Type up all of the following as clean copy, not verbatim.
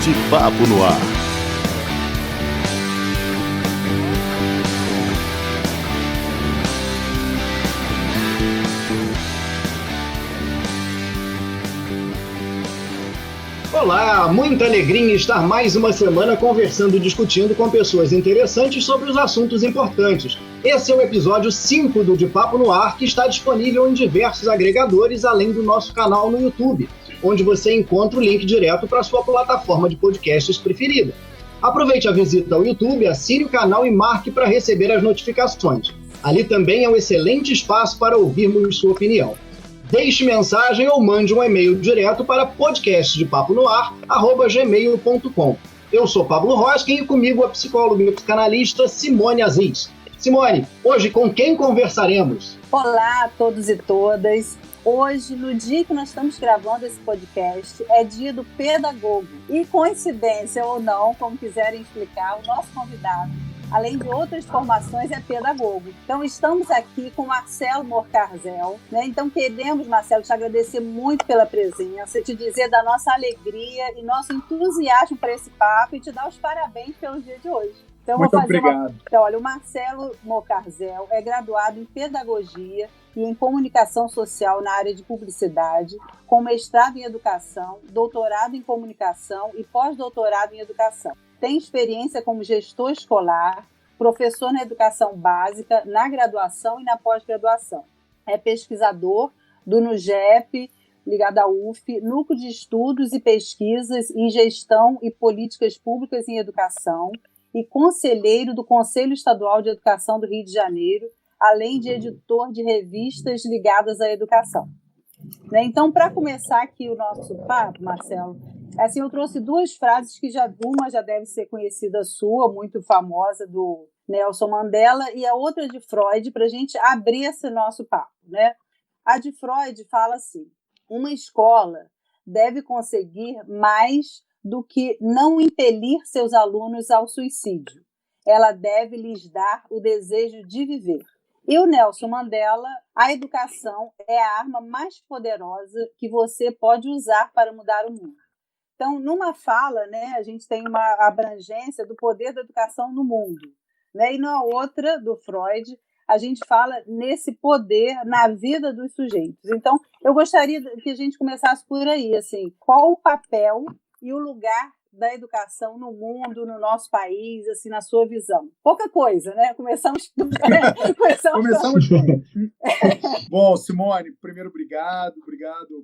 De Papo no Ar. Olá, muita alegria em estar mais uma semana conversando e discutindo com pessoas interessantes sobre os assuntos importantes. Esse é o episódio 5 do De Papo no Ar, que está disponível em diversos agregadores, além do nosso canal no YouTube, onde você encontra o link direto para a sua plataforma de podcasts preferida. Aproveite a visita ao YouTube, assine o canal e marque para receber as notificações. Ali também é um excelente espaço para ouvirmos sua opinião. Deixe mensagem ou mande um e-mail direto para podcastdepaponoar@gmail.com. Eu sou Pablo Roskin e comigo a psicóloga e psicanalista Simone Aziz. Simone, hoje com quem conversaremos? Olá a todos e todas. Hoje, no dia que nós estamos gravando esse podcast, é dia do pedagogo. E coincidência ou não, como quiserem explicar, o nosso convidado, além de outras formações, é pedagogo. Então, estamos aqui com Marcelo Morcarzel, né? Então, queremos, Marcelo, te agradecer muito pela presença, te dizer da nossa alegria e nosso entusiasmo para esse papo e te dar os parabéns pelo dia de hoje. Então, muito obrigado. Então, olha, o Marcelo Morcarzel é graduado em Pedagogia e em Comunicação Social na área de Publicidade, com mestrado em Educação, doutorado em Comunicação e pós-doutorado em Educação. Tem experiência como gestor escolar, professor na educação básica, na graduação e na pós-graduação. É pesquisador do NUGEP, ligado à UF, Núcleo de Estudos e Pesquisas em Gestão e Políticas Públicas em Educação e conselheiro do Conselho Estadual de Educação do Rio de Janeiro, além de editor de revistas ligadas à educação. Então, para começar aqui o nosso papo, Marcelo, assim, eu trouxe duas frases que uma já deve ser conhecida sua, muito famosa, do Nelson Mandela, e a outra de Freud, para a gente abrir esse nosso papo, né? A de Freud fala assim: uma escola deve conseguir mais do que não impelir seus alunos ao suicídio. Ela deve lhes dar o desejo de viver. E o Nelson Mandela: a educação é a arma mais poderosa que você pode usar para mudar o mundo. Então, numa fala, né, a gente tem uma abrangência do poder da educação no mundo, né? E na outra, do Freud, a gente fala nesse poder na vida dos sujeitos. Então, eu gostaria que a gente começasse por aí, assim, qual o papel e o lugar da educação no mundo, no nosso país, assim, na sua visão? Pouca coisa, né? Começamos bem. Bom, Simone, primeiro obrigado,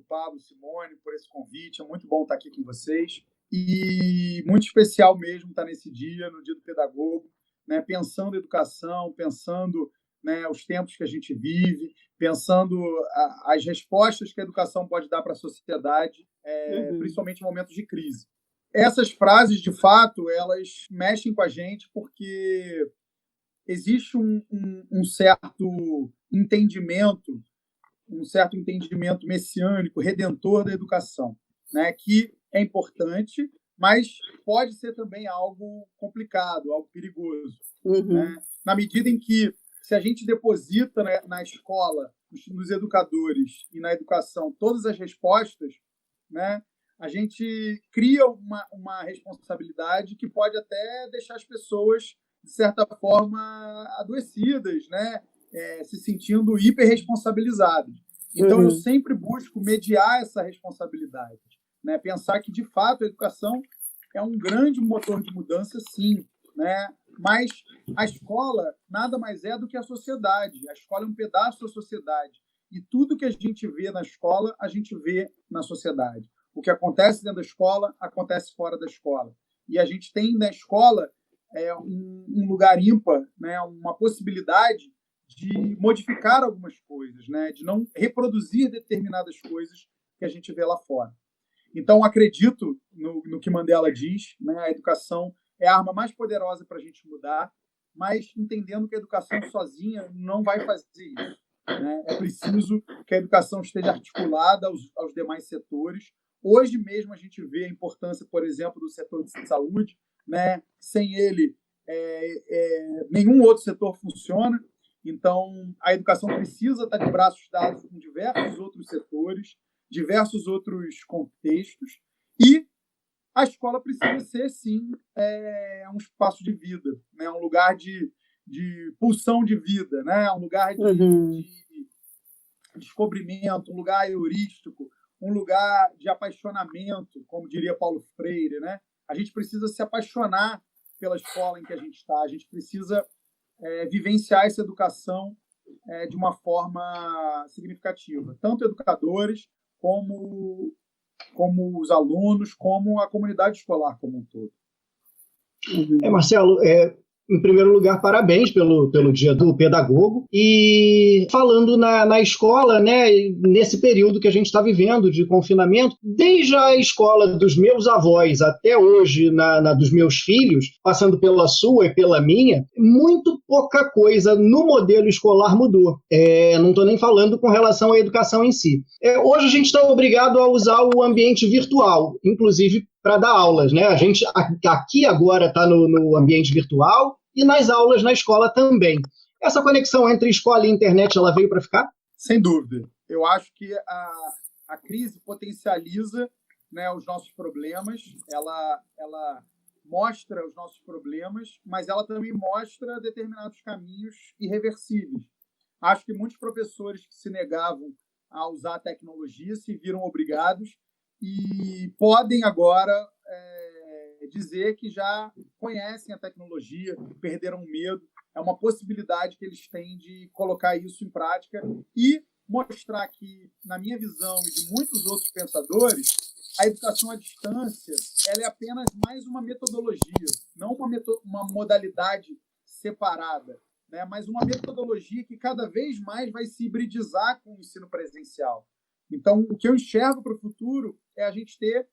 Pablo, Simone, por esse convite. É muito bom estar aqui com vocês e muito especial mesmo estar nesse dia, no Dia do Pedagogo, né? Pensando em educação, pensando, né, os tempos que a gente vive, pensando as respostas que a educação pode dar para a sociedade, principalmente em momentos de crise. Essas frases, de fato, elas mexem com a gente porque existe um certo entendimento messiânico, redentor da educação, né, que é importante, mas pode ser também algo complicado, algo perigoso. Né? Na medida em que, se a gente deposita, né, na escola, nos educadores e na educação todas as respostas, né, a gente cria uma responsabilidade que pode até deixar as pessoas, de certa forma, adoecidas, né? Se sentindo hiperresponsabilizadas. Então, eu sempre busco mediar essa responsabilidade, né? Pensar que, de fato, a educação é um grande motor de mudança, sim, né? Mas a escola nada mais é do que a sociedade. A escola é um pedaço da sociedade. E tudo que a gente vê na escola, a gente vê na sociedade. O que acontece dentro da escola, acontece fora da escola. E a gente tem na escola um lugar ímpar, né, uma possibilidade de modificar algumas coisas, né, de não reproduzir determinadas coisas que a gente vê lá fora. Então, acredito no que Mandela diz, né, a educação é a arma mais poderosa para a gente mudar, mas entendendo que a educação sozinha não vai fazer isso. Né? É preciso que a educação esteja articulada aos demais setores. Hoje mesmo a gente vê a importância, por exemplo, do setor de saúde, né? Sem ele, nenhum outro setor funciona. Então, a educação precisa estar de braços dados com diversos outros setores, diversos outros contextos, e a escola precisa ser, sim, um espaço de vida, né? Um lugar de pulsão de vida, né? Um lugar de descobrimento, um lugar heurístico, um lugar de apaixonamento, como diria Paulo Freire, né? A gente precisa se apaixonar pela escola em que a gente está, a gente precisa vivenciar essa educação de uma forma significativa, tanto educadores como os alunos, como a comunidade escolar como um todo. Marcelo, em primeiro lugar, parabéns pelo Dia do Pedagogo. E falando na escola, né, nesse período que a gente está vivendo de confinamento, desde a escola dos meus avós até hoje, na dos meus filhos, passando pela sua e pela minha, muito pouca coisa no modelo escolar mudou. Não estou nem falando com relação à educação em si. Hoje a gente está obrigado a usar o ambiente virtual, inclusive para dar aulas, né? A gente aqui agora está no ambiente virtual e nas aulas na escola também. Essa conexão entre escola e internet, ela veio para ficar? Sem dúvida. Eu acho que a crise potencializa, né, os nossos problemas, ela mostra os nossos problemas, mas ela também mostra determinados caminhos irreversíveis. Acho que muitos professores que se negavam a usar a tecnologia se viram obrigados e podem agora dizer que já conhecem a tecnologia, perderam o medo. É uma possibilidade que eles têm de colocar isso em prática e mostrar que, na minha visão e de muitos outros pensadores, a educação à distância ela é apenas mais uma metodologia, não uma modalidade separada, né? Mas uma metodologia que cada vez mais vai se hibridizar com o ensino presencial. Então, o que eu enxergo para o futuro é a gente ter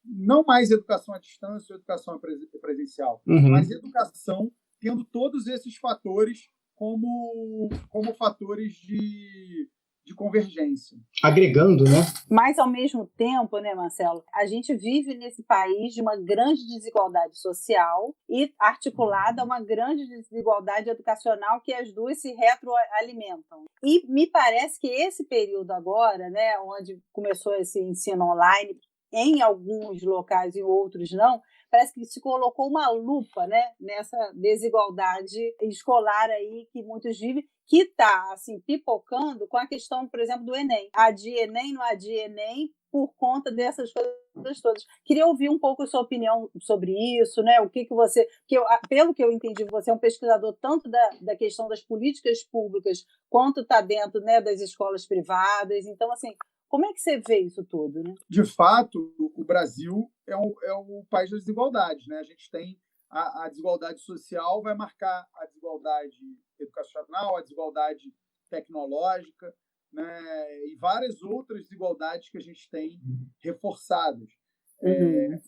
não mais educação à distância ou educação presencial, mas educação tendo todos esses fatores como fatores de convergência. Agregando, né? Mas, ao mesmo tempo, né, Marcelo, a gente vive nesse país de uma grande desigualdade social e articulada a uma grande desigualdade educacional que as duas se retroalimentam. E me parece que esse período agora, né, onde começou esse ensino online, em alguns locais e outros não, parece que se colocou uma lupa, né, nessa desigualdade escolar aí que muitos vivem, que está assim, pipocando com a questão, por exemplo, do Enem. Adia Enem, não adia Enem, por conta dessas coisas todas. Queria ouvir um pouco a sua opinião sobre isso, né? O que você... pelo que eu entendi, você é um pesquisador tanto da questão das políticas públicas quanto está dentro, né, das escolas privadas. Então, assim, como é que você vê isso tudo, né? De fato, o Brasil é o país das desigualdades, né? A gente tem a desigualdade social, vai marcar a desigualdade educacional, a desigualdade tecnológica, né? E várias outras desigualdades que a gente tem reforçadas.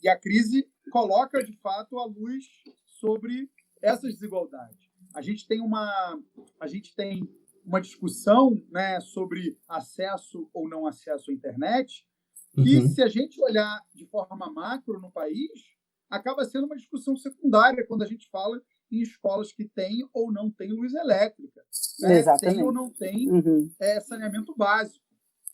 E a crise coloca, de fato, a luz sobre essas desigualdades. A gente tem uma discussão, né, sobre acesso ou não acesso à internet, que, se a gente olhar de forma macro no país, acaba sendo uma discussão secundária quando a gente fala em escolas que têm ou não têm luz elétrica, né? Tem ou não tem saneamento básico.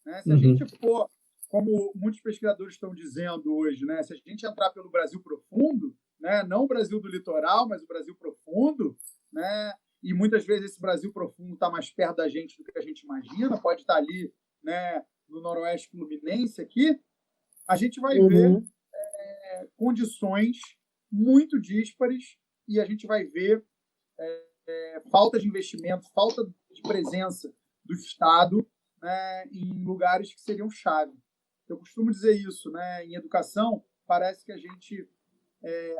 Né? Se a gente for, como muitos pesquisadores estão dizendo hoje, né, se a gente entrar pelo Brasil profundo, né, não o Brasil do litoral, mas o Brasil profundo, né, e muitas vezes esse Brasil profundo está mais perto da gente do que a gente imagina, pode estar ali, né, no noroeste fluminense aqui, a gente vai ver condições muito díspares e a gente vai ver falta de investimento, falta de presença do Estado, né, em lugares que seriam chave. Eu costumo dizer isso, né, em educação, parece que a gente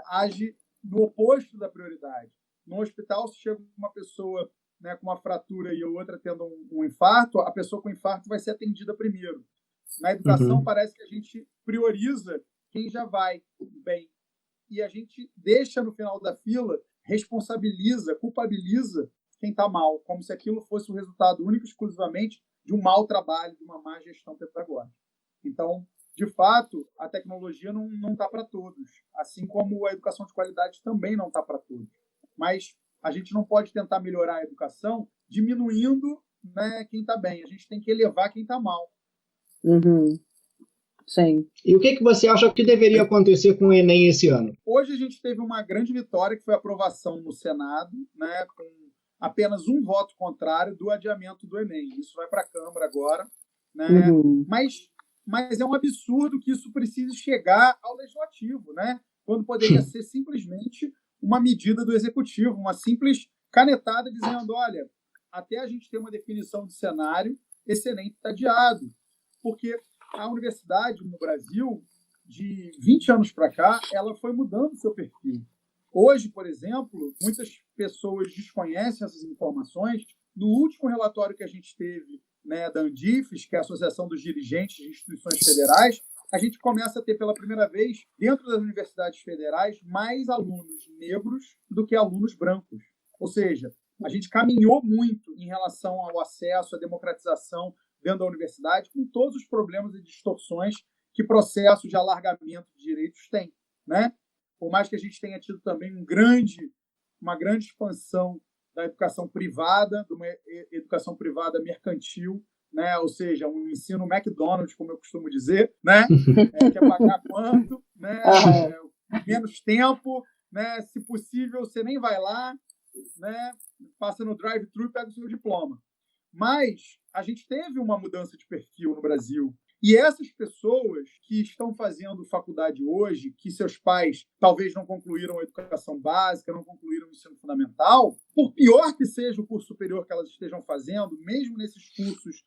age no oposto da prioridade. No hospital, se chega uma pessoa, né, com uma fratura e a outra tendo um infarto, a pessoa com infarto vai ser atendida primeiro. Na educação, parece que a gente prioriza quem já vai bem. E a gente deixa no final da fila, responsabiliza, culpabiliza quem está mal, como se aquilo fosse o resultado único e exclusivamente de um mau trabalho, de uma má gestão pedagógica. Então, de fato, a tecnologia não está para todos, assim como a educação de qualidade também não está para todos. Mas a gente não pode tentar melhorar a educação diminuindo, né, quem está bem. A gente tem que elevar quem está mal. Sim. E o que você acha que deveria acontecer com o Enem esse ano? Hoje a gente teve uma grande vitória, que foi a aprovação no Senado, né, com apenas um voto contrário do adiamento do Enem. Isso vai para a Câmara agora, né? Mas é um absurdo que isso precise chegar ao Legislativo, né? Quando poderia ser simplesmente uma medida do Executivo, uma simples canetada dizendo, olha, até a gente ter uma definição de cenário, esse Enem está adiado. Porque a universidade no Brasil, de 20 anos para cá, ela foi mudando seu perfil. Hoje, por exemplo, muitas pessoas desconhecem essas informações. No último relatório que a gente teve, né, da Andifes, que é a Associação dos Dirigentes de Instituições Federais, a gente começa a ter pela primeira vez, dentro das universidades federais, mais alunos negros do que alunos brancos. Ou seja, a gente caminhou muito em relação ao acesso, à democratização dentro da universidade, com todos os problemas e distorções que processo de alargamento de direitos tem, né? Por mais que a gente tenha tido também uma grande expansão da educação privada, de uma educação privada mercantil, né? Ou seja, um ensino McDonald's, como eu costumo dizer, né? Que é pagar quanto, né? Menos tempo, né? Se possível, você nem vai lá, né? Passa no drive-thru e pega o seu diploma. Mas a gente teve uma mudança de perfil no Brasil. E essas pessoas que estão fazendo faculdade hoje, que seus pais talvez não concluíram a educação básica, não concluíram o ensino fundamental, por pior que seja o curso superior que elas estejam fazendo, mesmo nesses cursos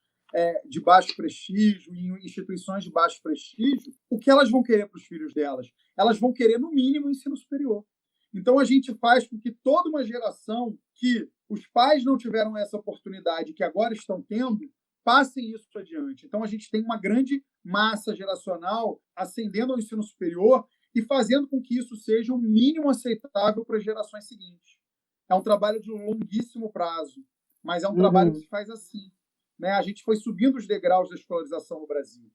de baixo prestígio, em instituições de baixo prestígio, o que elas vão querer para os filhos delas? Elas vão querer, no mínimo, ensino superior. Então, a gente faz com que toda uma geração que os pais não tiveram essa oportunidade, que agora estão tendo, passem isso adiante. Então, a gente tem uma grande massa geracional ascendendo ao ensino superior e fazendo com que isso seja o mínimo aceitável para as gerações seguintes. É um trabalho de um longuíssimo prazo, mas é um trabalho que se faz assim, né? A gente foi subindo os degraus da escolarização no Brasil.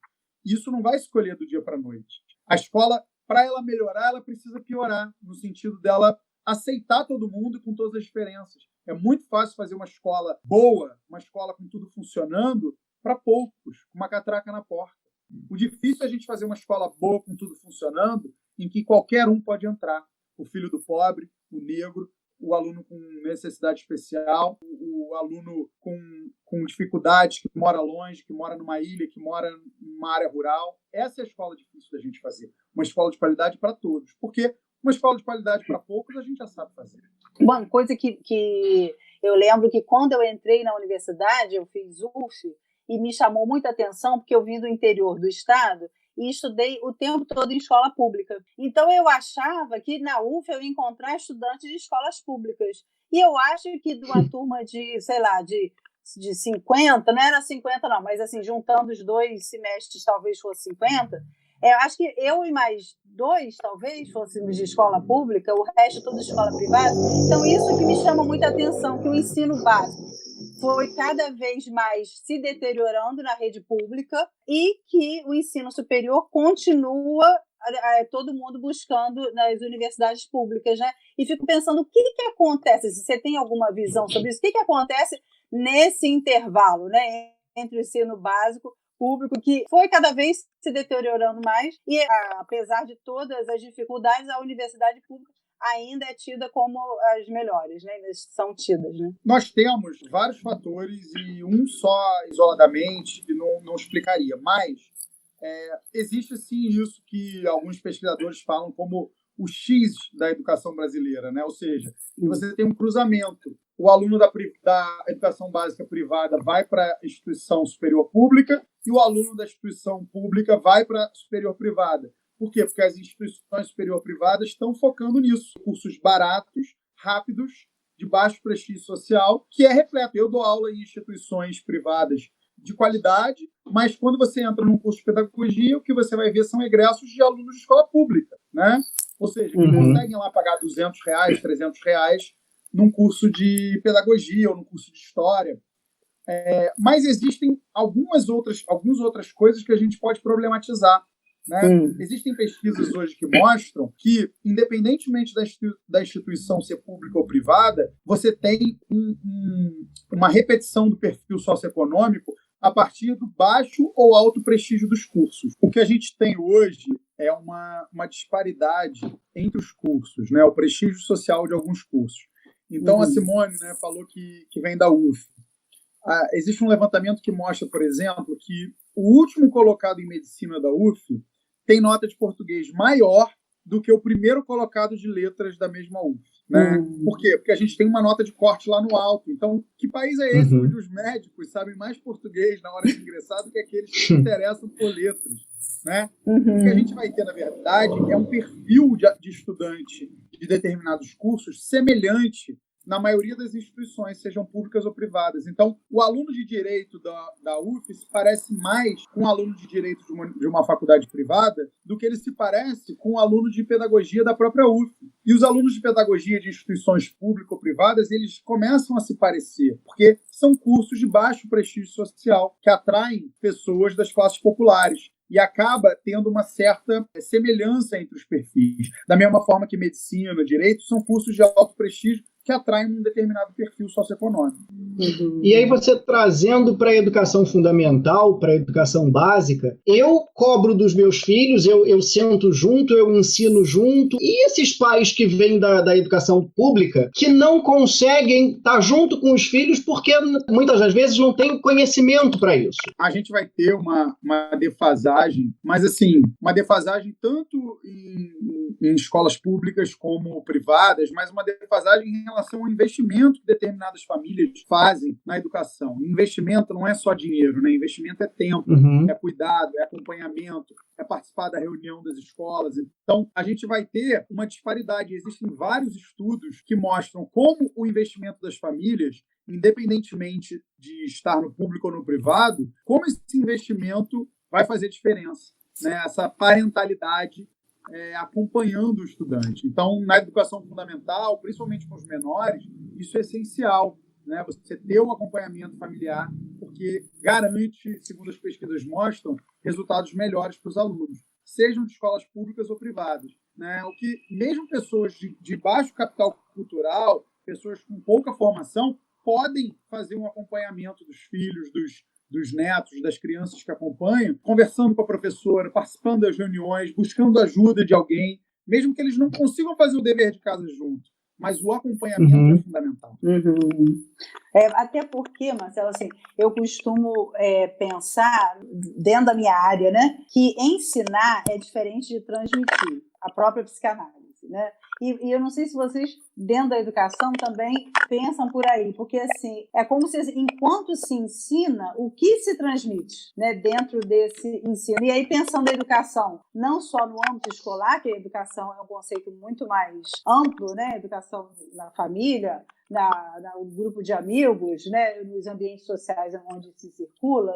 Isso não vai escolher do dia para a noite. A escola, para ela melhorar, ela precisa piorar, no sentido dela aceitar todo mundo com todas as diferenças. É muito fácil fazer uma escola boa, uma escola com tudo funcionando, para poucos, com uma catraca na porta. O difícil é a gente fazer uma escola boa, com tudo funcionando, em que qualquer um pode entrar. O filho do pobre, o negro, o aluno com necessidade especial, o aluno com dificuldades, que mora longe, que mora numa ilha, que mora numa área rural. Essa é a escola difícil da gente fazer. Uma escola de qualidade para todos. Porque uma escola de qualidade para poucos a gente já sabe fazer. Uma coisa que eu lembro que quando eu entrei na universidade, eu fiz UF, e me chamou muita atenção, porque eu vim do interior do estado e estudei o tempo todo em escola pública. Então, eu achava que na UF eu ia encontrar estudantes de escolas públicas. E eu acho que de uma turma de, sei lá, de 50, não era 50 não, mas assim, juntando os 2 semestres, talvez fosse 50, eu acho que eu e mais 2, talvez, fôssemos de escola pública, o resto tudo de escola privada. Então, isso que me chama muita atenção, que o ensino básico foi cada vez mais se deteriorando na rede pública e que o ensino superior continua todo mundo buscando nas universidades públicas, né? E fico pensando o que acontece, se você tem alguma visão sobre isso, o que acontece nesse intervalo, né, entre o ensino básico público, que foi cada vez se deteriorando mais, e apesar de todas as dificuldades, a universidade pública ainda é tida como as melhores, né? São tidas, né? Nós temos vários fatores e um só isoladamente não explicaria, mas existe sim isso que alguns pesquisadores falam como o X da educação brasileira, né? Ou seja, que você tem um cruzamento. O aluno da educação básica privada vai para a instituição superior pública e o aluno da instituição pública vai para a superior privada. Por quê? Porque as instituições superior privadas estão focando nisso. Cursos baratos, rápidos, de baixo prestígio social, que é repleto. Eu dou aula em instituições privadas de qualidade, mas quando você entra num curso de pedagogia, o que você vai ver são egressos de alunos de escola pública, né? Ou seja, que conseguem lá pagar R$200, R$300 num curso de pedagogia ou num curso de história. Mas existem algumas outras coisas que a gente pode problematizar, né? Existem pesquisas hoje que mostram que, independentemente da instituição ser pública ou privada, você tem uma repetição do perfil socioeconômico a partir do baixo ou alto prestígio dos cursos. O que a gente tem hoje é uma disparidade entre os cursos, né? O prestígio social de alguns cursos. Então, a Simone, né, falou que vem da UF. Existe um levantamento que mostra, por exemplo, que o último colocado em medicina da UF tem nota de português maior do que o primeiro colocado de letras da mesma UF. Né? Por quê? Porque a gente tem uma nota de corte lá no alto. Então, que país é esse onde os médicos sabem mais português na hora de ingressar do que aqueles que se interessam por letras? Né? O que a gente vai ter, na verdade, é um perfil de estudante de determinados cursos semelhante na maioria das instituições, sejam públicas ou privadas. Então, o aluno de Direito da UF se parece mais com um aluno de Direito de uma faculdade privada do que ele se parece com um aluno de Pedagogia da própria UF. E os alunos de Pedagogia de instituições públicas ou privadas, eles começam a se parecer, porque são cursos de baixo prestígio social, que atraem pessoas das classes populares. E acaba tendo uma certa semelhança entre os perfis. Da mesma forma que medicina, direito, são cursos de alto prestígio que atraem um determinado perfil socioeconômico. E aí você trazendo para a educação fundamental, para a educação básica, eu cobro dos meus filhos, eu sento junto, eu ensino junto, e esses pais que vêm da educação pública, que não conseguem estar junto com os filhos porque muitas das vezes não têm conhecimento para isso. A gente vai ter uma defasagem, mas assim, uma defasagem tanto em escolas públicas como privadas, mas uma defasagem em relação ao investimento que determinadas famílias fazem na educação. Investimento não é só dinheiro, né? Investimento é tempo, é cuidado, é acompanhamento, é participar da reunião das escolas. Então, a gente vai ter uma disparidade. Existem vários estudos que mostram como o investimento das famílias, independentemente de estar no público ou no privado, como esse investimento vai fazer diferença, né? Essa parentalidade acompanhando o estudante. Então, na educação fundamental, principalmente com os menores, isso é essencial, né? Você ter o acompanhamento familiar, porque garante, segundo as pesquisas mostram, resultados melhores para os alunos, sejam de escolas públicas ou privadas. Né? O que, mesmo pessoas de baixo capital cultural, pessoas com pouca formação, podem fazer um acompanhamento dos filhos, dos netos, das crianças que acompanham, conversando com a professora, participando das reuniões, buscando ajuda de alguém, mesmo que eles não consigam fazer o dever de casa junto. Mas o acompanhamento é fundamental. Até porque, Marcelo, assim, eu costumo pensar, dentro da minha área, né, que ensinar é diferente de transmitir, a própria psicanálise. Né? E eu não sei se vocês, dentro da educação, também pensam por aí, porque assim, é como se, enquanto se ensina, o que se transmite, né, dentro desse ensino. E aí, pensando a educação, não só no âmbito escolar, que a educação é um conceito muito mais amplo, né, educação na família, no grupo de amigos, né, nos ambientes sociais onde se circula,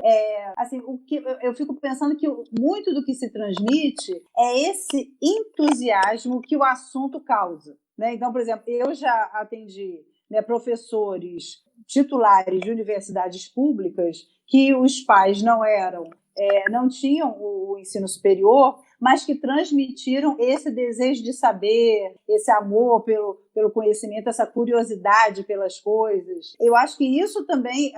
assim, o que eu fico pensando que muito do que se transmite é esse entusiasmo que o assunto causa, né? Então, por exemplo, eu já atendi, né, professores titulares de universidades públicas que os pais não tinham o ensino superior, mas que transmitiram esse desejo de saber, esse amor pelo conhecimento, essa curiosidade pelas coisas. Eu acho que isso também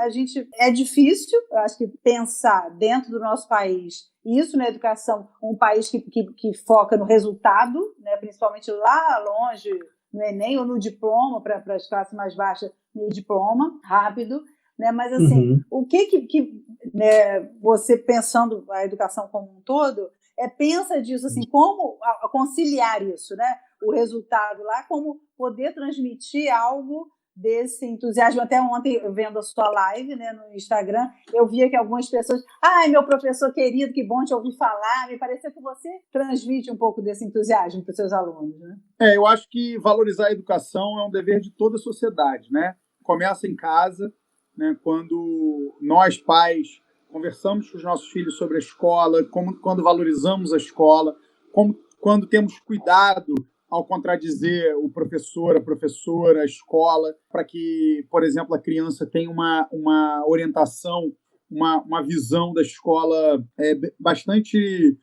é difícil, eu acho que pensar dentro do nosso país, isso na educação, um país que foca no resultado, né, principalmente lá longe, no Enem ou no diploma, para as classes mais baixas, no diploma, rápido. Né? Mas, assim, o que né, você, pensando a educação como um todo, pensa disso, assim, como conciliar isso, né? O resultado lá, como poder transmitir algo desse entusiasmo. Até ontem, vendo a sua live, né, no Instagram, eu via que algumas pessoas, meu professor querido, que bom te ouvir falar, me pareceu que você transmite um pouco desse entusiasmo para os seus alunos, né? Eu acho que valorizar a educação é um dever de toda a sociedade, né? Começa em casa, né, quando nós, pais, conversamos com os nossos filhos sobre a escola, quando valorizamos a escola, quando temos cuidado ao contradizer o professor, a professora, a escola, para que, por exemplo, a criança tenha uma orientação, uma visão da escola bastante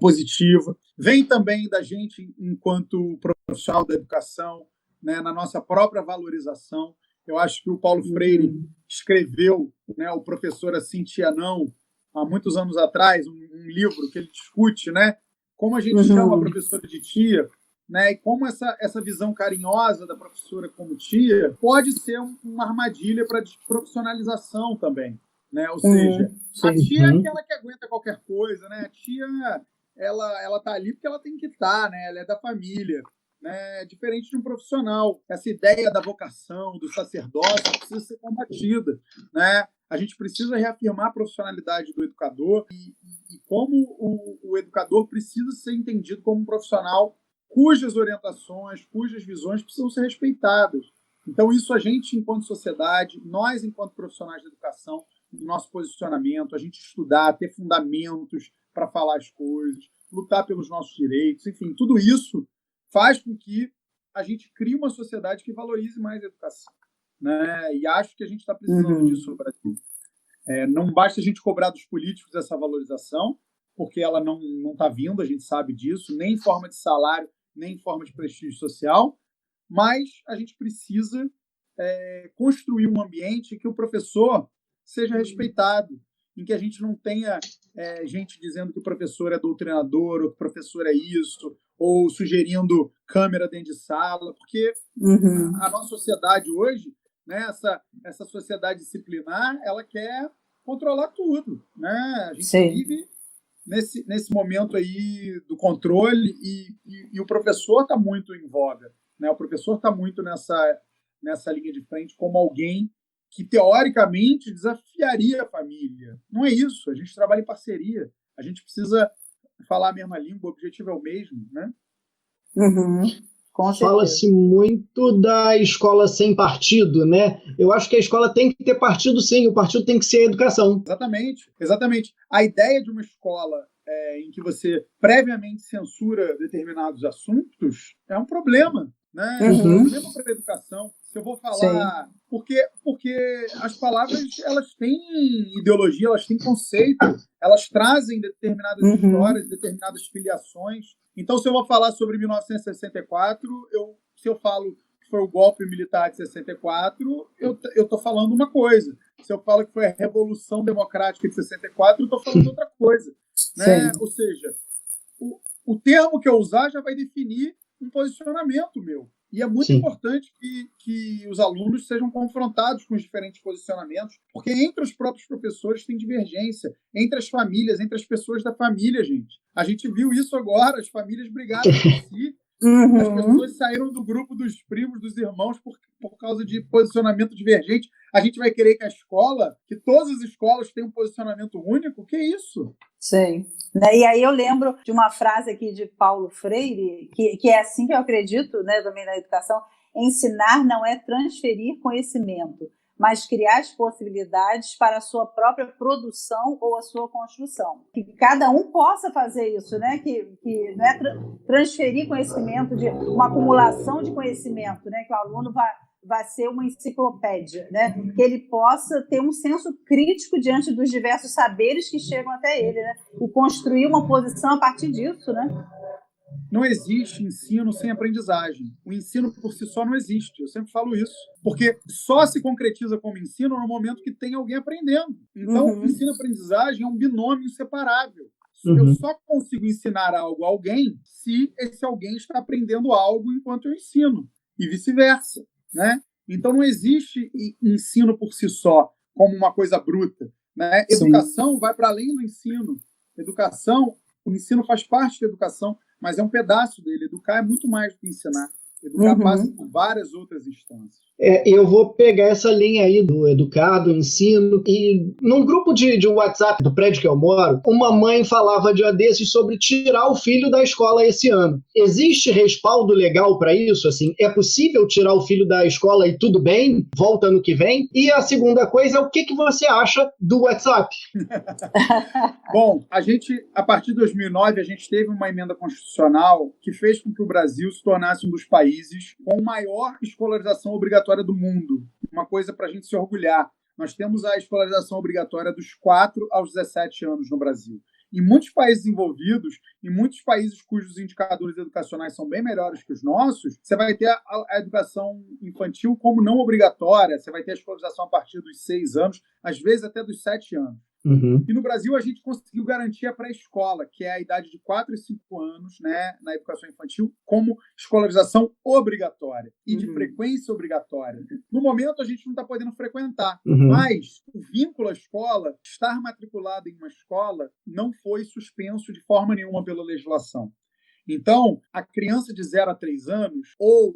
positiva. Vem também da gente, enquanto profissional da educação, né, na nossa própria valorização. Eu acho que o Paulo Freire escreveu, né, O Professor Assim Tia Não, há muitos anos atrás, um livro que ele discute, né, como a gente chama a professora de tia, né, e como essa visão carinhosa da professora como tia pode ser uma armadilha para desprofissionalização também. Né? Ou seja, a tia é aquela que aguenta qualquer coisa, né? A tia ela tá ali porque ela tem que estar, né? Ela é da família. Né? Diferente de um profissional. Essa ideia da vocação, do sacerdócio, precisa ser combatida. Né? A gente precisa reafirmar a profissionalidade do educador e como o educador precisa ser entendido como um profissional cujas orientações, cujas visões precisam ser respeitadas. Então, isso a gente, enquanto sociedade, nós, enquanto profissionais da educação, no nosso posicionamento, a gente estudar, ter fundamentos para falar as coisas, lutar pelos nossos direitos, enfim, tudo isso faz com que a gente crie uma sociedade que valorize mais a educação. Né? E acho que a gente está precisando disso no Brasil. Não basta a gente cobrar dos políticos essa valorização, porque ela não está vindo, a gente sabe disso, nem em forma de salário, nem em forma de prestígio social, mas a gente precisa construir um ambiente que o professor seja respeitado, em que a gente não tenha gente dizendo que o professor é doutrinador, ou que o professor é isso, ou sugerindo câmera dentro de sala, porque a nossa sociedade hoje, né, essa sociedade disciplinar, ela quer controlar tudo. Né? A gente vive nesse momento aí do controle e o professor está muito em voga. Né? O professor está muito nessa linha de frente como alguém que, teoricamente, desafiaria a família. Não é isso. A gente trabalha em parceria. A gente precisa falar a mesma língua, o objetivo é o mesmo. Né? Fala-se muito da escola sem partido, né? Eu acho que a escola tem que ter partido, sim. O partido tem que ser a educação. Exatamente. A ideia de uma escola em que você previamente censura determinados assuntos é um problema. Né? É um problema para a educação. Se eu vou falar... Porque as palavras, elas têm ideologia, elas têm conceito, elas trazem determinadas histórias, determinadas filiações. Então, se eu vou falar sobre 1964, se eu falo que foi o golpe militar de 64, eu estou falando uma coisa. Se eu falo que foi a Revolução Democrática de 64, eu estou falando outra coisa. Né? Ou seja, o termo que eu usar já vai definir um posicionamento meu. E é muito importante que os alunos sejam confrontados com os diferentes posicionamentos, porque entre os próprios professores tem divergência, entre as famílias, entre as pessoas da família, gente. A gente viu isso agora, as famílias brigaram entre si, as pessoas saíram do grupo dos primos, dos irmãos, por causa de posicionamento divergente. A gente vai querer que a escola, que todas as escolas tenham um posicionamento único? Que isso? Sim. E aí eu lembro de uma frase aqui de Paulo Freire, que é assim que eu acredito, né, também na educação: ensinar não é transferir conhecimento, mas criar as possibilidades para a sua própria produção ou a sua construção. Que cada um possa fazer isso, né? Que não é transferir conhecimento, de uma acumulação de conhecimento, né? Que o aluno vai ser uma enciclopédia, né? Que ele possa ter um senso crítico diante dos diversos saberes que chegam até ele, né? E construir uma posição a partir disso, né? Não existe ensino sem aprendizagem. O ensino por si só não existe. Eu sempre falo isso. Porque só se concretiza como ensino no momento que tem alguém aprendendo. Então, ensino e aprendizagem é um binômio inseparável. Eu só consigo ensinar algo a alguém se esse alguém está aprendendo algo enquanto eu ensino. E vice-versa. Né? Então, não existe ensino por si só como uma coisa bruta. Né? Educação vai para além do ensino. O ensino faz parte da educação, mas é um pedaço dele. Educar é muito mais do que ensinar. Educar passa por várias outras instâncias. Eu vou pegar essa linha aí do educar, do ensino, e num grupo de WhatsApp do prédio que eu moro, uma mãe falava de uma desses sobre tirar o filho da escola esse ano. Existe respaldo legal para isso? Assim, é possível tirar o filho da escola e tudo bem? Volta ano que vem? E a segunda coisa é o que você acha do WhatsApp? Bom, a partir de 2009, a gente teve uma emenda constitucional que fez com que o Brasil se tornasse um dos países com maior escolarização obrigatória do mundo. Uma coisa para a gente se orgulhar. Nós temos a escolarização obrigatória dos 4 aos 17 anos no Brasil. Em muitos países envolvidos, em muitos países cujos indicadores educacionais são bem melhores que os nossos, você vai ter a educação infantil como não obrigatória, você vai ter a escolarização a partir dos 6 anos, às vezes até dos 7 anos. E no Brasil a gente conseguiu garantir a pré-escola, que é a idade de 4 e 5 anos, né, na educação infantil, como escolarização obrigatória e de frequência obrigatória. No momento a gente não está podendo frequentar, mas o vínculo à escola, estar matriculado em uma escola, não foi suspenso de forma nenhuma pela legislação. Então, a criança de 0 a 3 anos ou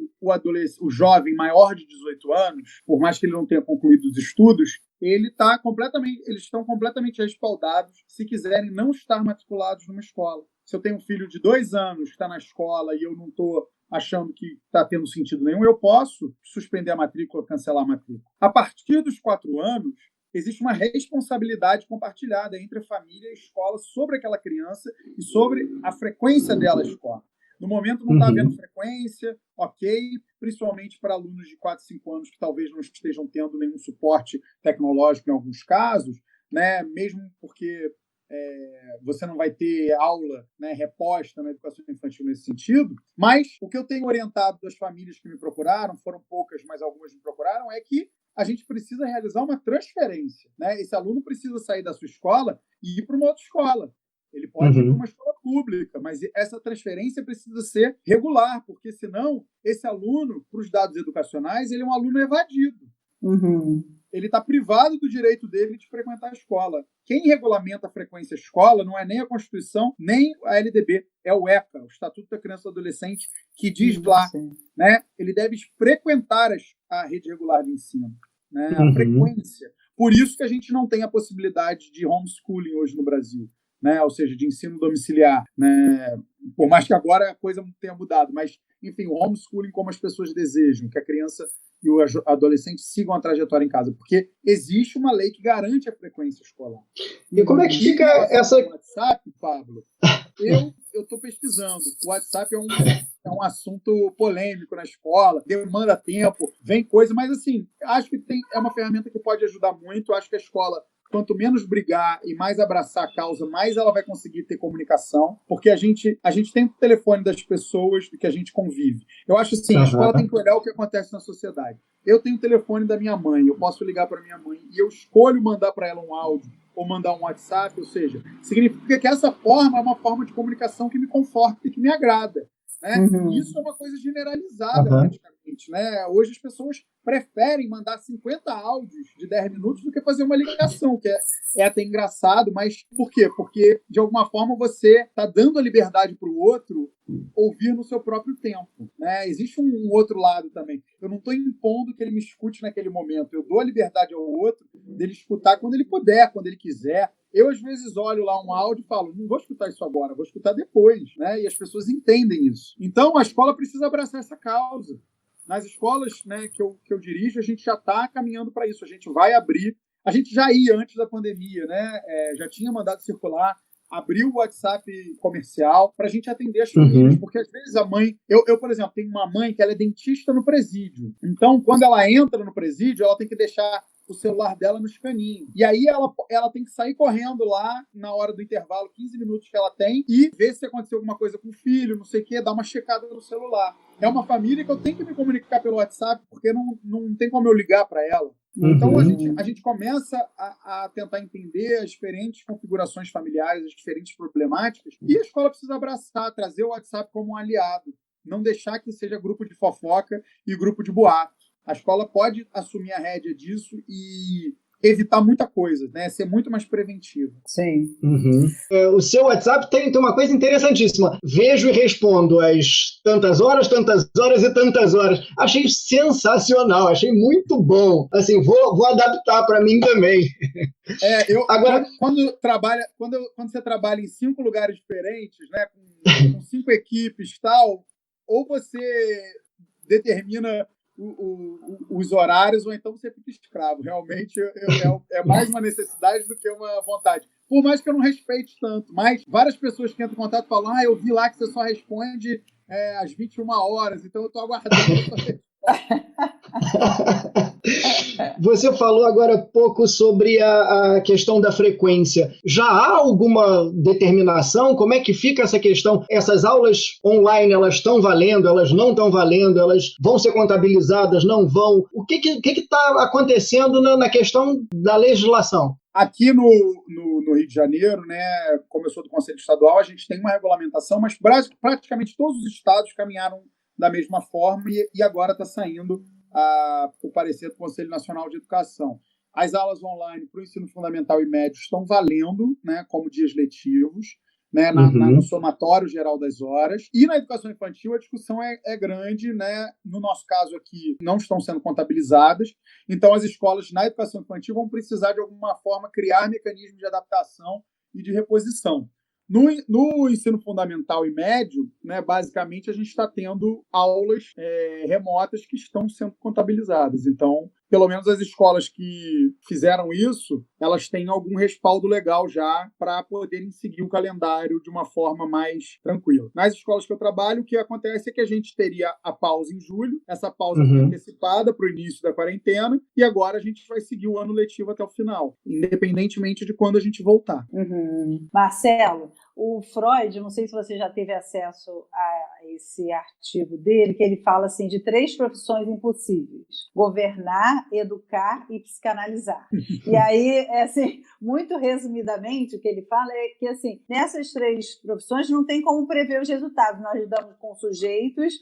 o jovem maior de 18 anos, por mais que ele não tenha concluído os estudos, eles estão completamente respaldados se quiserem não estar matriculados numa escola. Se eu tenho um filho de 2 anos que está na escola e eu não estou achando que está tendo sentido nenhum, eu posso suspender a matrícula, cancelar a matrícula. A partir dos 4 anos, existe uma responsabilidade compartilhada entre a família e a escola sobre aquela criança e sobre a frequência dela à escola. No momento não está havendo frequência, ok, principalmente para alunos de 4, 5 anos que talvez não estejam tendo nenhum suporte tecnológico em alguns casos, né? Mesmo porque você não vai ter aula, né, reposta na educação infantil nesse sentido. Mas o que eu tenho orientado das famílias que me procuraram, foram poucas, mas algumas me procuraram, é que a gente precisa realizar uma transferência, né? Esse aluno precisa sair da sua escola e ir para uma outra escola. Ele pode ir para uma escola pública, mas essa transferência precisa ser regular, porque senão esse aluno, para os dados educacionais, ele é um aluno evadido. Ele está privado do direito dele de frequentar a escola. Quem regulamenta a frequência à escola não é nem a Constituição, nem a LDB, é o ECA, o Estatuto da Criança e do Adolescente, que diz lá, né, ele deve frequentar a rede regular de ensino, né, a frequência. Por isso que a gente não tem a possibilidade de homeschooling hoje no Brasil, né, ou seja, de ensino domiciliar, né, por mais que agora a coisa tenha mudado, mas, enfim, o homeschooling como as pessoas desejam, que a criança e o adolescente sigam a trajetória em casa, porque existe uma lei que garante a frequência escolar. E como é que fica essa... O WhatsApp, Pablo, eu estou pesquisando. O WhatsApp é um assunto polêmico na escola, demanda tempo, vem coisa, mas assim, acho que é uma ferramenta que pode ajudar muito. Acho que a escola, quanto menos brigar e mais abraçar a causa, mais ela vai conseguir ter comunicação, porque a gente tem o telefone das pessoas que a gente convive. Eu acho assim, a escola tem que olhar o que acontece na sociedade. Eu tenho o telefone da minha mãe, eu posso ligar para minha mãe e eu escolho mandar para ela um áudio ou mandar um WhatsApp, ou seja, significa que essa forma é uma forma de comunicação que me conforta e que me agrada. Né? Isso é uma coisa generalizada praticamente. Né? Hoje as pessoas preferem mandar 50 áudios de 10 minutos do que fazer uma ligação, que é até engraçado, mas por quê? Porque, de alguma forma, você está dando a liberdade para o outro ouvir no seu próprio tempo. Né? Existe um outro lado também. Eu não estou impondo que ele me escute naquele momento. Eu dou a liberdade ao outro dele escutar quando ele puder, quando ele quiser. Eu, às vezes, olho lá um áudio e falo, não vou escutar isso agora, vou escutar depois. Né? E as pessoas entendem isso. Então, a escola precisa abraçar essa causa. Nas escolas, né, que eu dirijo, a gente já está caminhando para isso. A gente vai abrir. A gente já ia antes da pandemia, né? Já tinha mandado circular, abriu o WhatsApp comercial para a gente atender as famílias. Porque, às vezes, a mãe... Eu, por exemplo, tenho uma mãe que ela é dentista no presídio. Então, quando ela entra no presídio, ela tem que deixar o celular dela no escaninho. E aí ela tem que sair correndo lá na hora do intervalo, 15 minutos que ela tem, e ver se aconteceu alguma coisa com o filho, não sei o quê, dar uma checada no celular. É uma família que eu tenho que me comunicar pelo WhatsApp, porque não tem como eu ligar para ela. Então, a gente começa a tentar entender as diferentes configurações familiares, as diferentes problemáticas, e a escola precisa abraçar, trazer o WhatsApp como um aliado. Não deixar que seja grupo de fofoca e grupo de boato. A escola pode assumir a rédea disso e evitar muita coisa, né? Ser muito mais preventiva. Sim. O seu WhatsApp tem uma coisa interessantíssima. Vejo e respondo às tantas horas e tantas horas. Achei sensacional, achei muito bom. Assim, vou adaptar para mim também. Agora, quando você trabalha em 5 lugares diferentes, né? Com 5 equipes e tal, ou você determina os horários, ou então você fica escravo. Realmente é mais uma necessidade do que uma vontade. Por mais que eu não respeite tanto, mas várias pessoas que entram em contato falam, eu vi lá que você só responde às 21 horas, então eu estou aguardando a sua resposta. Você falou agora há pouco sobre a questão da frequência. Já há alguma determinação? Como é que fica essa questão? Essas aulas online, elas estão valendo? Elas não estão valendo? Elas vão ser contabilizadas? Não vão? O que está acontecendo na questão da legislação? Aqui no Rio de Janeiro, né, como eu sou do Conselho Estadual, a gente tem uma regulamentação, mas praticamente todos os estados caminharam da mesma forma e agora está saindo o parecer do Conselho Nacional de Educação. As aulas online para o ensino fundamental e médio estão valendo, né, como dias letivos, né, no somatório geral das horas. E na educação infantil a discussão é grande, né? No nosso caso aqui, não estão sendo contabilizadas. Então, as escolas na educação infantil vão precisar, de alguma forma, criar mecanismos de adaptação e de reposição. No ensino fundamental e médio, né, basicamente, a gente está tendo aulas remotas que estão sendo contabilizadas. Então, pelo menos as escolas que fizeram isso, elas têm algum respaldo legal já para poderem seguir o calendário de uma forma mais tranquila. Nas escolas que eu trabalho, o que acontece é que a gente teria a pausa em julho, essa pausa foi antecipada para o início da quarentena, e agora a gente vai seguir o ano letivo até o final, independentemente de quando a gente voltar. Marcelo, o Freud, não sei se você já teve acesso a esse artigo dele, que ele fala assim, de 3 profissões impossíveis: governar, educar e psicanalizar. E aí, assim, muito resumidamente, o que ele fala é que, assim, nessas 3 profissões não tem como prever os resultados. Nós lidamos com sujeitos,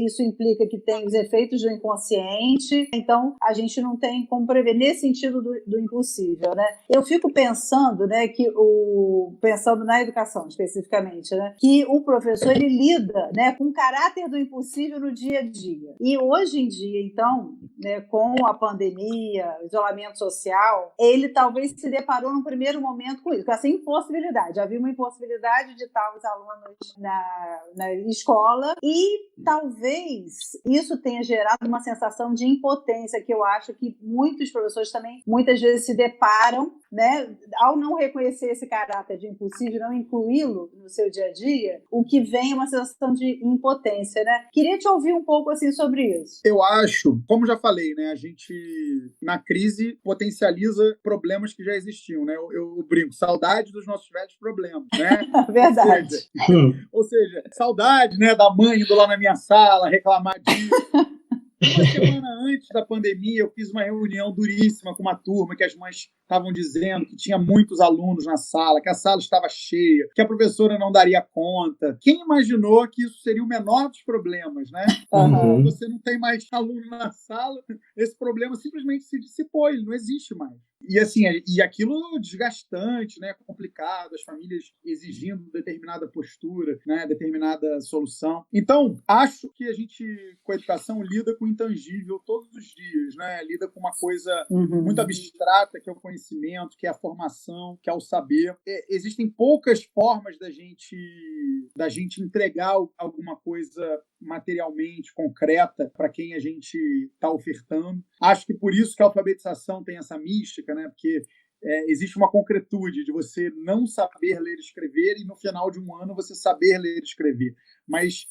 isso implica que tem os efeitos do inconsciente, então a gente não tem como prever nesse sentido do impossível, né? Eu fico pensando, né, pensando na educação especificamente, né, que o professor ele lida, né, com o caráter do impossível no dia a dia. E hoje em dia, então, né, com a pandemia, o isolamento social, ele talvez se deparou num primeiro momento com isso, com essa impossibilidade. Havia uma impossibilidade de estar os alunos na escola e talvez isso tenha gerado uma sensação de impotência que eu acho que muitos professores também muitas vezes se deparam, né, ao não reconhecer esse caráter de impossível, não incluí-lo no seu dia a dia, o que vem é uma sensação de impotência, né? Queria te ouvir um pouco assim sobre isso. Eu acho, como já falei, né, a gente na crise potencializa problemas que já existiam, né? Eu brinco, saudade dos nossos velhos problemas, né? Verdade. Ou seja, saudade, né, da mãe indo lá na minha sala reclamar disso. Uma semana antes da pandemia, eu fiz uma reunião duríssima com uma turma que as mães estavam dizendo que tinha muitos alunos na sala, que a sala estava cheia, que a professora não daria conta. Quem imaginou que isso seria o menor dos problemas, né? Você não tem mais aluno na sala, esse problema simplesmente se dissipou, ele não existe mais. E assim, e aquilo desgastante, né, complicado, as famílias exigindo determinada postura, né, determinada solução. Então, acho que a gente, com a educação, lida com o intangível todos os dias, né? Lida com uma coisa muito abstrata, que é o conhecimento, que é a formação, que é o saber. Existem poucas formas da gente entregar alguma coisa materialmente concreta para quem a gente está ofertando. Acho que por isso que a alfabetização tem essa mística, né? Porque existe uma concretude de você não saber ler e escrever e no final de um ano você saber ler e escrever. Mas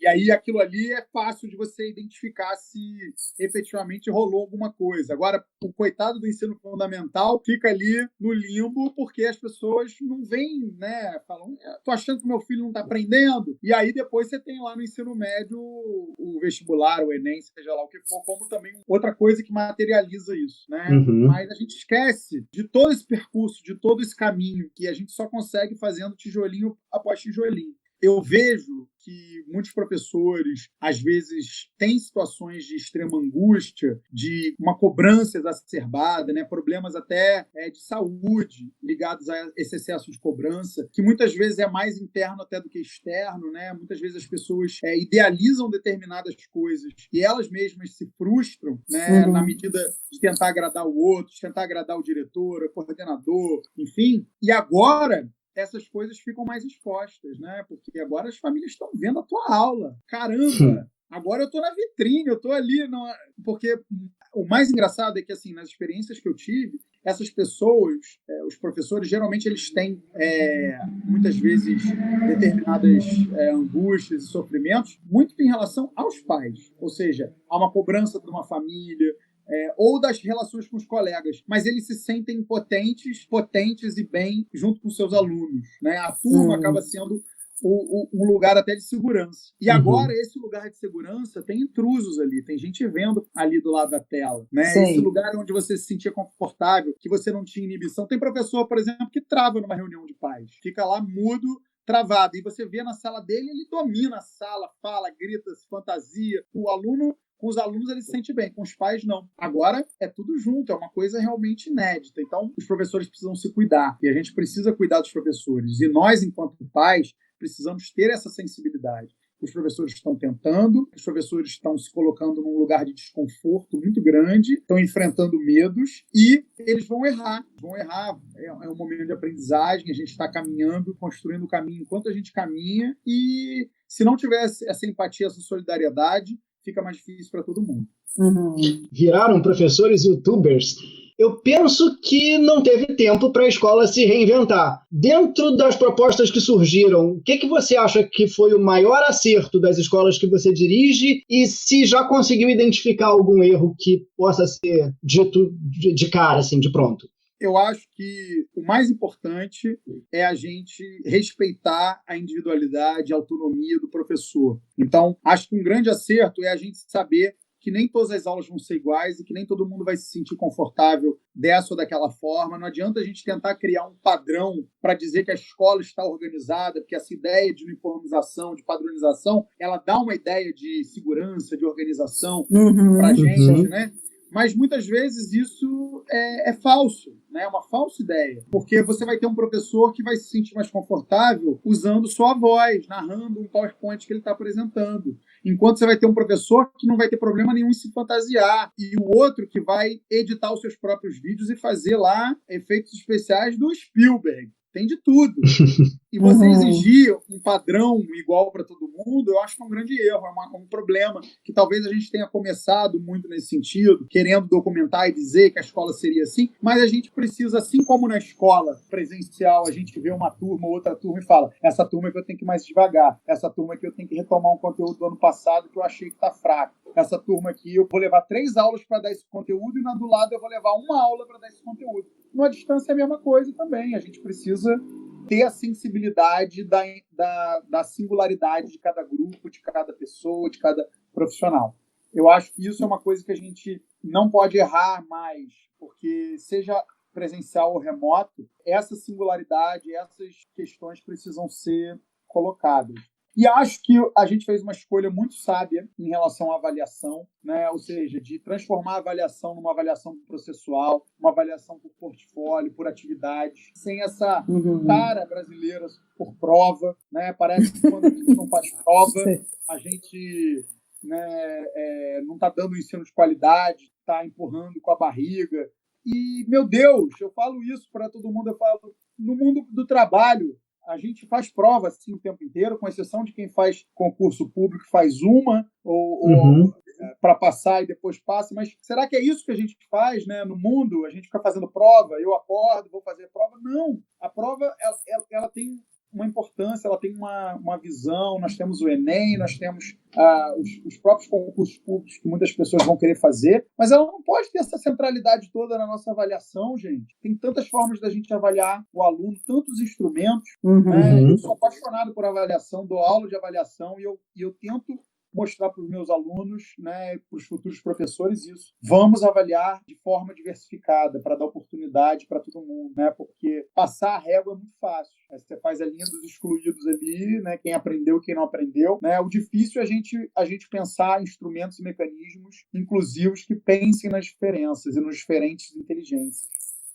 e aí aquilo ali é fácil de você identificar se efetivamente rolou alguma coisa. Agora, o coitado do ensino fundamental fica ali no limbo porque as pessoas não veem, né? Falam, tô achando que meu filho não está aprendendo. E aí depois você tem lá no ensino médio o vestibular, o Enem, seja lá o que for, como também outra coisa que materializa isso, né? Mas a gente esquece de todo esse percurso, de todo esse caminho que a gente só consegue fazendo tijolinho após tijolinho. Eu vejo que muitos professores, às vezes, têm situações de extrema angústia, de uma cobrança exacerbada, né? Problemas até de saúde ligados a esse excesso de cobrança, que muitas vezes é mais interno até do que externo, né? Muitas vezes as pessoas idealizam determinadas coisas e elas mesmas se frustram, né? Na medida de tentar agradar o outro, de tentar agradar o diretor, o coordenador, enfim. E agora essas coisas ficam mais expostas, né? Porque agora as famílias estão vendo a tua aula. Caramba! Agora eu estou na vitrine, eu estou ali. Porque o mais engraçado é que, assim, nas experiências que eu tive, essas pessoas, os professores, geralmente eles têm, muitas vezes, determinadas angústias e sofrimentos muito em relação aos pais. Ou seja, há uma cobrança de uma família, ou das relações com os colegas, mas eles se sentem potentes e bem junto com seus alunos, né? A turma acaba sendo um lugar até de segurança. E agora, esse lugar de segurança tem intrusos ali, tem gente vendo ali do lado da tela, né? Esse lugar onde você se sentia confortável, que você não tinha inibição. Tem professor, por exemplo, que trava numa reunião de pais, fica lá mudo, travado, e você vê na sala dele, ele domina a sala, fala, grita, se fantasia. Com os alunos ele se sente bem, com os pais não. Agora é tudo junto, é uma coisa realmente inédita. Então, os professores precisam se cuidar, e a gente precisa cuidar dos professores. E nós, enquanto pais, precisamos ter essa sensibilidade. Os professores estão tentando, os professores estão se colocando num lugar de desconforto muito grande, estão enfrentando medos e eles vão errar. É um momento de aprendizagem, a gente está caminhando, construindo o caminho enquanto a gente caminha, e se não tivesse essa empatia, essa solidariedade, fica mais difícil para todo mundo. Viraram professores youtubers. Eu penso que não teve tempo para a escola se reinventar. Dentro das propostas que surgiram, o que você acha que foi o maior acerto das escolas que você dirige, e se já conseguiu identificar algum erro que possa ser dito de cara, assim, de pronto? Eu acho que o mais importante é a gente respeitar a individualidade, a autonomia do professor. Então, acho que um grande acerto é a gente saber que nem todas as aulas vão ser iguais e que nem todo mundo vai se sentir confortável dessa ou daquela forma. Não adianta a gente tentar criar um padrão para dizer que a escola está organizada, porque essa ideia de uniformização, de padronização, ela dá uma ideia de segurança, de organização para a gente, né? Mas muitas vezes isso é falso, né? É uma falsa ideia. Porque você vai ter um professor que vai se sentir mais confortável usando só a voz, narrando um PowerPoint que ele está apresentando. Enquanto você vai ter um professor que não vai ter problema nenhum em se fantasiar. E o outro que vai editar os seus próprios vídeos e fazer lá efeitos especiais do Spielberg. Tem de tudo. E você exigir um padrão igual para todo mundo, eu acho que é um grande erro, é um problema que talvez a gente tenha começado muito nesse sentido, querendo documentar e dizer que a escola seria assim, mas a gente precisa, assim como na escola presencial, a gente vê uma turma, outra turma e fala, essa turma é que eu tenho que ir mais devagar, essa turma é que eu tenho que retomar um conteúdo do ano passado que eu achei que está fraco, essa turma aqui eu vou levar 3 aulas para dar esse conteúdo e na do lado eu vou levar 1 aula para dar esse conteúdo. Numa distância é a mesma coisa também, a gente precisa ter a sensibilidade da singularidade de cada grupo, de cada pessoa, de cada profissional. Eu acho que isso é uma coisa que a gente não pode errar mais, porque seja presencial ou remoto, essa singularidade, essas questões precisam ser colocadas. E acho que a gente fez uma escolha muito sábia em relação à avaliação, né? Ou seja, de transformar a avaliação numa avaliação processual, uma avaliação por portfólio, por atividade, sem essa tara brasileira por prova, né? Parece que quando a gente não faz prova, a gente, né, não está dando ensino de qualidade, está empurrando com a barriga. E, meu Deus, eu falo isso para todo mundo, eu falo, no mundo do trabalho, a gente faz prova assim o tempo inteiro, com exceção de quem faz concurso público, faz uma ou para passar e depois passa. Mas será que é isso que a gente faz, né? No mundo? A gente fica fazendo prova, eu acordo, vou fazer prova. Não! A prova ela tem uma importância, ela tem uma visão. Nós temos o Enem, nós temos os próprios concursos públicos que muitas pessoas vão querer fazer, mas ela não pode ter essa centralidade toda na nossa avaliação, gente. Tem tantas formas da gente avaliar o aluno, tantos instrumentos. Né? Eu sou apaixonado por avaliação, dou aula de avaliação e eu tento mostrar para os meus alunos, né, para os futuros professores isso. Vamos avaliar de forma diversificada, para dar oportunidade para todo mundo, né? Porque passar a régua é muito fácil. Você faz a linha dos excluídos ali, né? Quem aprendeu, quem não aprendeu. Né? O difícil é a gente pensar instrumentos e mecanismos inclusivos que pensem nas diferenças e nos diferentes inteligências.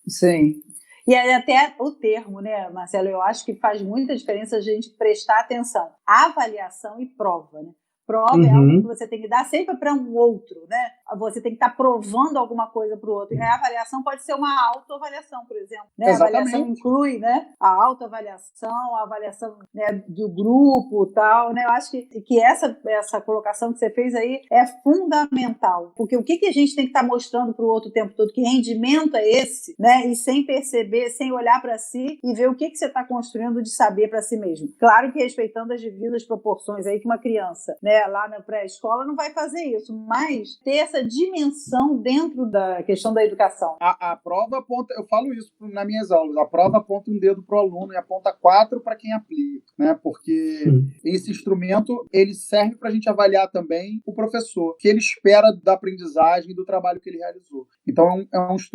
Sim. E até o termo, né, Marcelo? Eu acho que faz muita diferença a gente prestar atenção. Avaliação e prova, né? Prova é algo que você tem que dar sempre para um outro, né? você tem que estar provando alguma coisa para o outro. E a avaliação pode ser uma autoavaliação, por exemplo. Né? A avaliação inclui, né, a autoavaliação, a avaliação, né, do grupo e tal. Né? Eu acho que essa colocação que você fez aí é fundamental. Porque o que a gente tem que estar mostrando para o outro o tempo todo? Que rendimento é esse? Né? E sem perceber, sem olhar para si e ver o que você está construindo de saber para si mesmo. Claro que respeitando as devidas proporções aí que uma criança, né, lá na pré-escola não vai fazer isso, mas ter essa dimensão dentro da questão da educação. A prova aponta, eu falo isso nas minhas aulas, a prova aponta um dedo para o aluno e aponta 4 para quem aplica, né? Porque esse instrumento, ele serve para a gente avaliar também o professor, o que ele espera da aprendizagem e do trabalho que ele realizou. Então,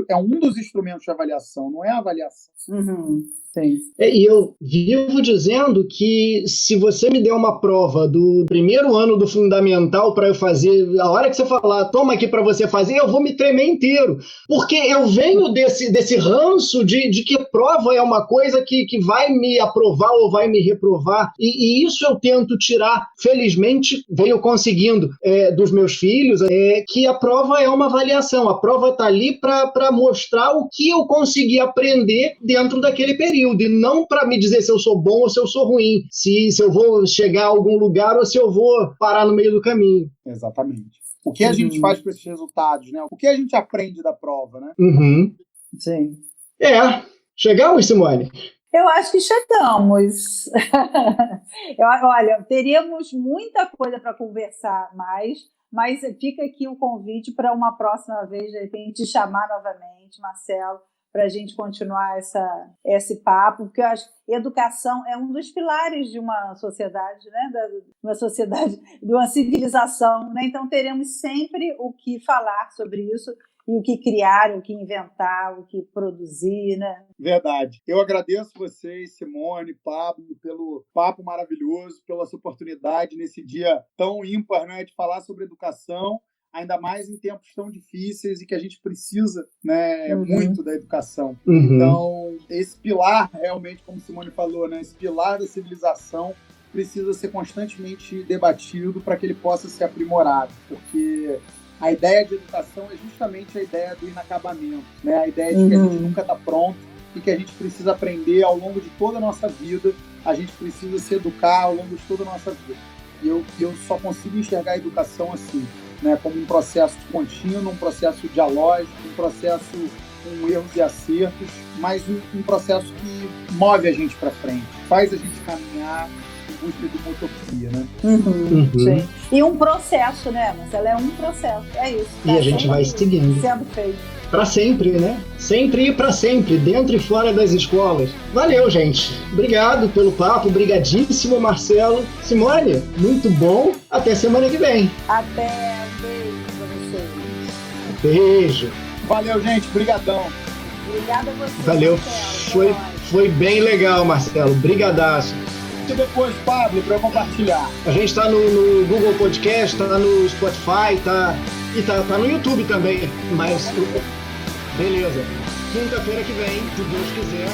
é um dos instrumentos de avaliação, não é a avaliação. Uhum. Sim. E eu vivo dizendo que se você me der uma prova do primeiro ano do fundamental para eu fazer, a hora que você falar, toma aqui para você fazer, eu vou me tremer inteiro. Porque eu venho desse ranço de que prova é uma coisa que vai me aprovar ou vai me reprovar. E isso eu tento tirar, felizmente, venho conseguindo dos meus filhos, que a prova é uma avaliação. A prova está ali para mostrar o que eu consegui aprender dentro daquele período. E não para me dizer se eu sou bom ou se eu sou ruim, se eu vou chegar a algum lugar ou se eu vou parar no meio do caminho. Exatamente. O que a gente faz com esses resultados, né? O que a gente aprende da prova, né? Uhum. Sim. Chegamos, Simone? Eu acho que chegamos. Olha, teríamos muita coisa para conversar mais, mas fica aqui o convite para uma próxima vez, de repente, te chamar novamente, Marcelo, para a gente continuar esse papo, porque eu acho que educação é um dos pilares de uma sociedade, né? De uma civilização, né? Então teremos sempre o que falar sobre isso, e o que criar, o que inventar, o que produzir, né? Verdade. Eu agradeço vocês, Simone, Pablo, pelo papo maravilhoso, pela sua oportunidade nesse dia tão ímpar, né, de falar sobre educação, ainda mais em tempos tão difíceis e que a gente precisa, né, muito da educação. Então, esse pilar, realmente, como Simone falou, né, esse pilar da civilização precisa ser constantemente debatido para que ele possa ser aprimorado, porque a ideia de educação é justamente a ideia do inacabamento, né, a ideia de que a gente nunca está pronto e que a gente precisa aprender ao longo de toda a nossa vida, a gente precisa se educar ao longo de toda a nossa vida. E eu só consigo enxergar a educação assim, né, como um processo contínuo, um processo dialógico, um processo com erros e acertos, mas um processo que move a gente para frente, faz a gente caminhar em busca de uma utopia, né? Sim. E um processo, né, Marcelo? É um processo, é isso. E a gente vai seguindo. Sendo feito. Para sempre, né? Sempre e para sempre, dentro e fora das escolas. Valeu, gente. Obrigado pelo papo, brigadíssimo, Marcelo. Simone, muito bom. Até semana que vem. Até, beijo para vocês. Beijo. Valeu, gente. Brigadão. Obrigada a você. Valeu. Marcelo. Foi bem legal, Marcelo. Brigadaço. E depois, Pablo, para eu compartilhar. A gente está no Google Podcast, está no Spotify, tá no YouTube também. Mas beleza. Quinta-feira que vem, se Deus quiser,